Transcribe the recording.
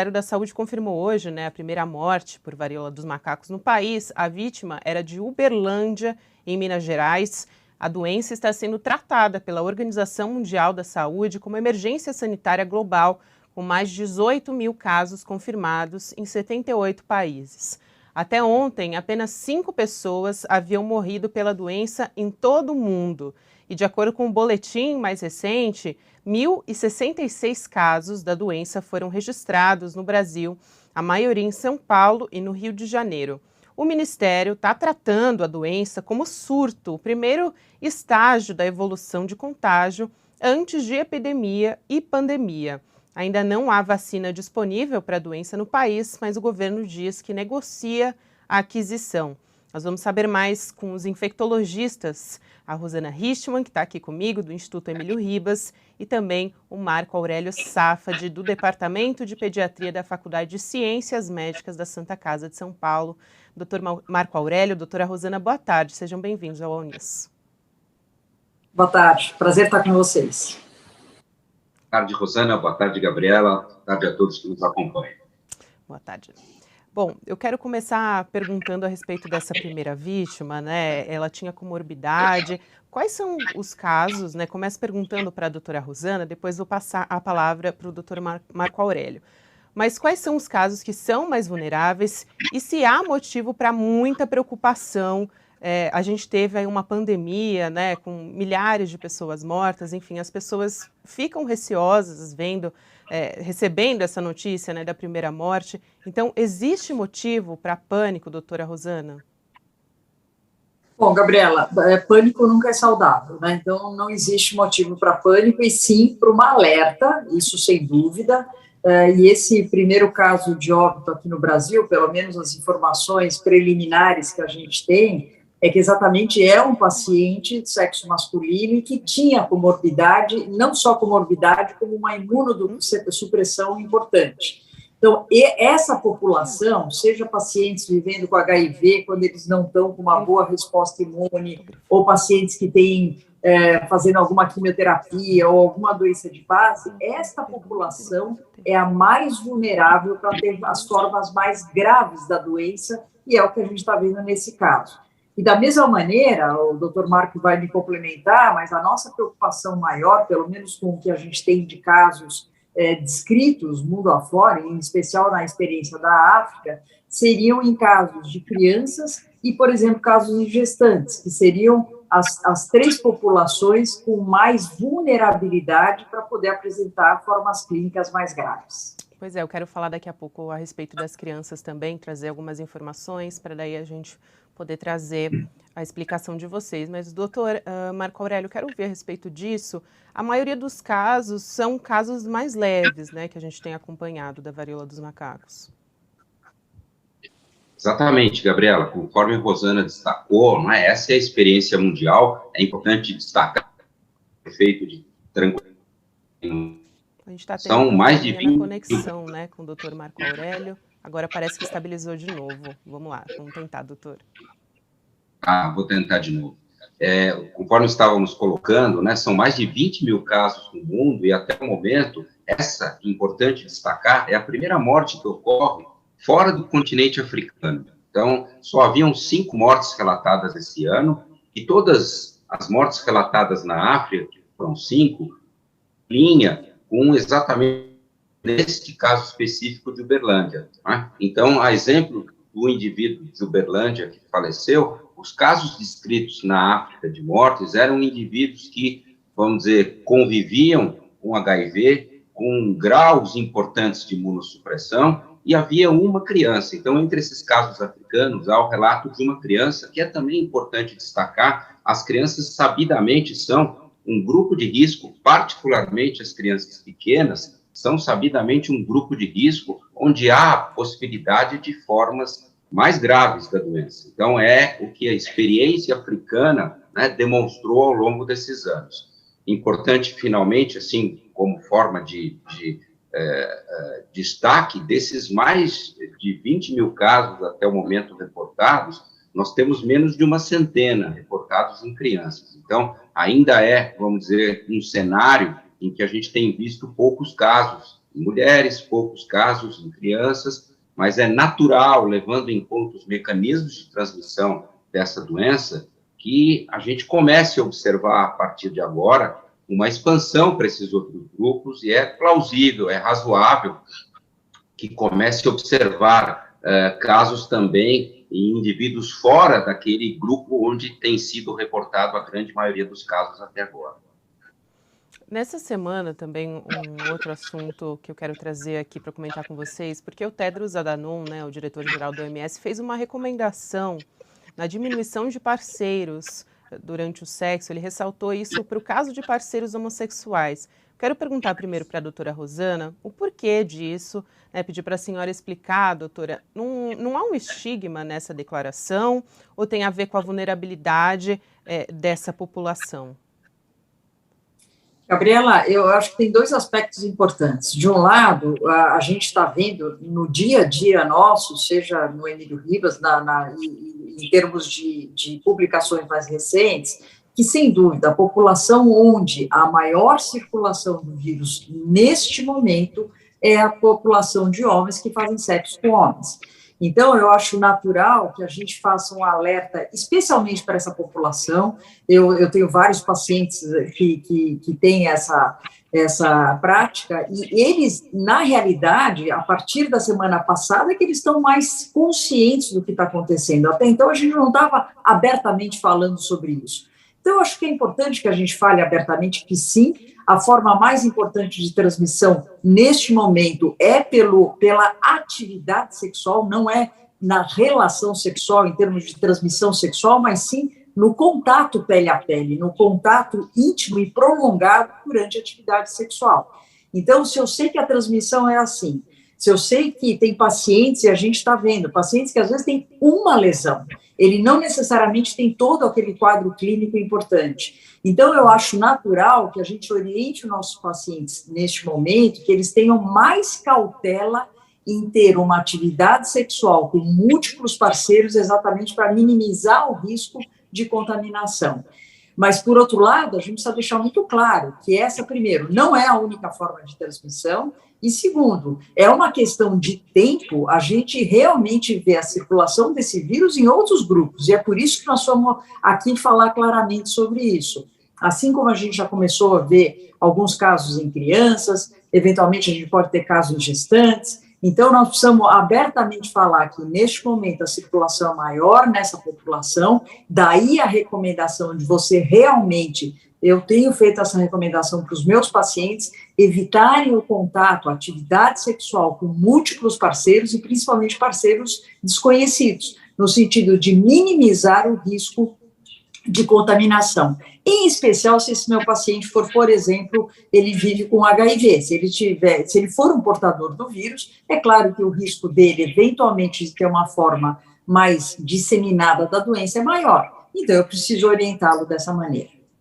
Ministério da Saúde confirmou hoje, né, a primeira morte por varíola dos macacos no país. A vítima era de Uberlândia, em Minas Gerais. A doença está sendo tratada pela Organização Mundial da Saúde como emergência sanitária global, com mais de 18 mil casos confirmados em 78 países. Até ontem, apenas 5 pessoas haviam morrido pela doença em todo o mundo. E de acordo com o boletim mais recente, 1.066 casos da doença foram registrados no Brasil, a maioria em São Paulo e no Rio de Janeiro. O Ministério está tratando a doença como surto, o primeiro estágio da evolução de contágio antes de epidemia e pandemia. Ainda não há vacina disponível para a doença no país, mas o governo diz que negocia a aquisição. Nós vamos saber mais com os infectologistas, a Rosana Richtmann, que está aqui comigo, do Instituto Emílio Ribas, e também o Marco Aurélio Safadi, do Departamento de Pediatria da Faculdade de Ciências Médicas da Santa Casa de São Paulo. Doutor Marco Aurélio, doutora Rosana, boa tarde, sejam bem-vindos ao Unis. Boa tarde, prazer estar com vocês. Boa tarde, Rosana, boa tarde, Gabriela, boa tarde a todos que nos acompanham. Boa tarde. Bom, eu quero começar perguntando a respeito dessa primeira vítima, né? Ela tinha comorbidade. Quais são os casos, né? Começo perguntando para a doutora Rosana, depois vou passar a palavra para o doutor Marco Aurélio. Mas quais são os casos que são mais vulneráveis e se há motivo para muita preocupação? A gente teve aí uma pandemia, né, com milhares de pessoas mortas, enfim, as pessoas ficam receosas recebendo essa notícia, né, da primeira morte. Então, existe motivo para pânico, doutora Rosana? Bom, Gabriela, pânico nunca é saudável, né? Então, não existe motivo para pânico e sim para uma alerta, isso sem dúvida. E esse primeiro caso de óbito aqui no Brasil, pelo menos as informações preliminares que a gente tem, é que exatamente é um paciente de sexo masculino e que tinha comorbidade, não só comorbidade, como uma imunossupressão importante. Então, essa população, seja pacientes vivendo com HIV, quando eles não estão com uma boa resposta imune, ou pacientes que têm, fazendo alguma quimioterapia ou alguma doença de base, esta população é a mais vulnerável para ter as formas mais graves da doença, e é o que a gente está vendo nesse caso. E da mesma maneira, o doutor Marco vai me complementar, mas a nossa preocupação maior, pelo menos com o que a gente tem de casos descritos mundo afora, em especial na experiência da África, seriam em casos de crianças e, por exemplo, casos de gestantes, que seriam as 3 populações com mais vulnerabilidade para poder apresentar formas clínicas mais graves. Pois é, eu quero falar daqui a pouco a respeito das crianças também, trazer algumas informações para daí a gente poder trazer a explicação de vocês. Mas, doutor Marco Aurélio, quero ouvir a respeito disso. A maioria dos casos são casos mais leves, né, que a gente tem acompanhado da varíola dos macacos. Exatamente, Gabriela, conforme a Rosana destacou, não é? Essa é a experiência mundial, é importante destacar o efeito de tranquilidade. A gente está tendo São mais de 20 conexão, né, com o doutor Marco Aurélio. Agora parece que estabilizou de novo. Vamos lá, vamos tentar, doutor. Vou tentar de novo. Conforme estávamos colocando, né, são mais de 20 mil casos no mundo e até o momento, essa, importante destacar, é a primeira morte que ocorre fora do continente africano. Então, só haviam 5 mortes relatadas esse ano e todas as mortes relatadas na África, que foram 5, linha com exatamente neste caso específico de Uberlândia. Né? Então, a exemplo do indivíduo de Uberlândia que faleceu, os casos descritos na África de mortes eram indivíduos que, vamos dizer, conviviam com HIV, com graus importantes de imunossupressão, e havia uma criança. Então, entre esses casos africanos, há o relato de uma criança, que é também importante destacar, as crianças sabidamente são um grupo de risco, particularmente as crianças pequenas, são sabidamente um grupo de risco onde há possibilidade de formas mais graves da doença. Então, é o que a experiência africana, né, demonstrou ao longo desses anos. Importante, finalmente, assim, como forma de destaque, desses mais de 20 mil casos até o momento reportados, nós temos menos de uma centena reportados em crianças. Então, ainda é, vamos dizer, um cenário em que a gente tem visto poucos casos em mulheres, poucos casos em crianças, mas é natural, levando em conta os mecanismos de transmissão dessa doença, que a gente comece a observar, a partir de agora, uma expansão para esses outros grupos, e é plausível, é razoável que comece a observar casos também em indivíduos fora daquele grupo onde tem sido reportado a grande maioria dos casos até agora. Nessa semana também um outro assunto que eu quero trazer aqui para comentar com vocês, porque o Tedros Adhanom, né, o diretor-geral da OMS, fez uma recomendação na diminuição de parceiros durante o sexo. Ele ressaltou isso para o caso de parceiros homossexuais. Quero perguntar primeiro para a doutora Rosana o porquê disso, né, pedir para a senhora explicar, doutora, não há um estigma nessa declaração ou tem a ver com a vulnerabilidade dessa população? Gabriela, eu acho que tem dois aspectos importantes. De um lado, a gente está vendo no dia a dia nosso, seja no Emílio Ribas, em termos de publicações mais recentes, que, sem dúvida, a população onde a maior circulação do vírus neste momento é a população de homens que fazem sexo com homens. Então, eu acho natural que a gente faça um alerta, especialmente para essa população. Eu tenho vários pacientes que têm essa prática, e eles, na realidade, a partir da semana passada, é que eles estão mais conscientes do que está acontecendo. Até então, a gente não estava abertamente falando sobre isso. Então, eu acho que é importante que a gente fale abertamente que, sim, a forma mais importante de transmissão neste momento é pela atividade sexual, não é na relação sexual, em termos de transmissão sexual, mas sim no contato pele a pele, no contato íntimo e prolongado durante a atividade sexual. Então, se eu sei que a transmissão é assim, se eu sei que tem pacientes, e a gente está vendo, pacientes que às vezes têm uma lesão, ele não necessariamente tem todo aquele quadro clínico importante. Então, eu acho natural que a gente oriente os nossos pacientes neste momento, que eles tenham mais cautela em ter uma atividade sexual com múltiplos parceiros, exatamente para minimizar o risco de contaminação. Mas, por outro lado, a gente precisa deixar muito claro que essa, primeiro, não é a única forma de transmissão, e, segundo, é uma questão de tempo a gente realmente ver a circulação desse vírus em outros grupos, e é por isso que nós vamos aqui falar claramente sobre isso. Assim como a gente já começou a ver alguns casos em crianças, eventualmente a gente pode ter casos em gestantes, então nós precisamos abertamente falar que, neste momento, a circulação é maior nessa população, daí a recomendação de você realmente... Eu tenho feito essa recomendação para os meus pacientes, evitarem o contato, a atividade sexual com múltiplos parceiros e principalmente parceiros desconhecidos, no sentido de minimizar o risco de contaminação. Em especial se esse meu paciente for, por exemplo, ele vive com HIV. Se ele for um portador do vírus, é claro que o risco dele, eventualmente, de ter uma forma mais disseminada da doença é maior. Então, eu preciso orientá-lo dessa maneira.